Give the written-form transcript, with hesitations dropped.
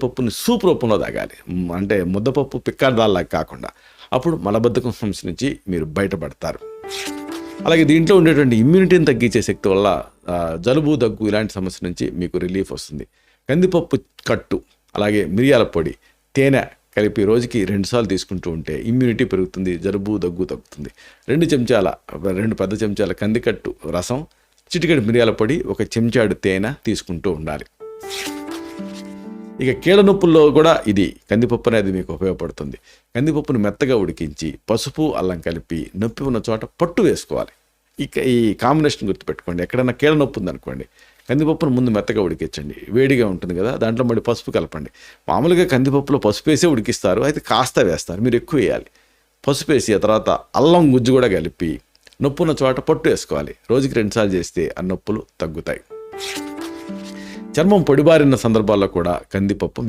పప్పుని సూప్ రూపంలో తాగాలి. అంటే ముద్దపప్పు పిక్కాడదాల్లాగా కాకుండా. అప్పుడు మలబద్ధకం సమస్య నుంచి మీరు బయటపడతారు. అలాగే దీంట్లో ఉండేటువంటి ఇమ్యూనిటీని తగ్గించే శక్తి వల్ల జలుబు, దగ్గు ఇలాంటి సమస్య నుంచి మీకు రిలీఫ్ వస్తుంది. కందిపప్పు కట్టు, అలాగే మిరియాల పొడి, తేనె కలిపి రోజుకి 2 సార్లు తీసుకుంటూ ఉంటే ఇమ్యూనిటీ పెరుగుతుంది, జలుబు, దగ్గు తగ్గుతుంది. 2 పెద్ద చెంచాల కందికట్టు రసం, చిటికెడు మిరియాల పొడి, 1 చెంచాడు తేనె తీసుకుంటూ ఉండాలి. ఇక కీళ్ళ నొప్పుల్లో కూడా ఇది కందిపప్పు అనేది మీకు ఉపయోగపడుతుంది. కందిపప్పును మెత్తగా ఉడికించి పసుపు, అల్లం కలిపి నొప్పి ఉన్న చోట పట్టు వేసుకోవాలి. ఇక ఈ కాంబినేషన్ గుర్తుపెట్టుకోండి. ఎక్కడైనా కీళ్ళ నొప్పి ఉందనుకోండి, కందిపప్పును ముందు మెత్తగా ఉడికించండి, వేడిగా ఉంటుంది కదా, దాంట్లో మళ్ళీ పసుపు కలపండి. మామూలుగా కందిపప్పులో పసుపు వేసే ఉడికిస్తారు, అయితే కాస్త వేస్తారు, మీరు ఎక్కువ వేయాలి. పసుపు వేసి ఆ తర్వాత అల్లం గుజ్జు కూడా కలిపి నొప్పి ఉన్న చోట పట్టు వేసుకోవాలి. రోజుకి 2 సార్లు చేస్తే ఆ నొప్పులు తగ్గుతాయి. చర్మం పొడిబారిన సందర్భాల్లో కూడా కందిపప్పు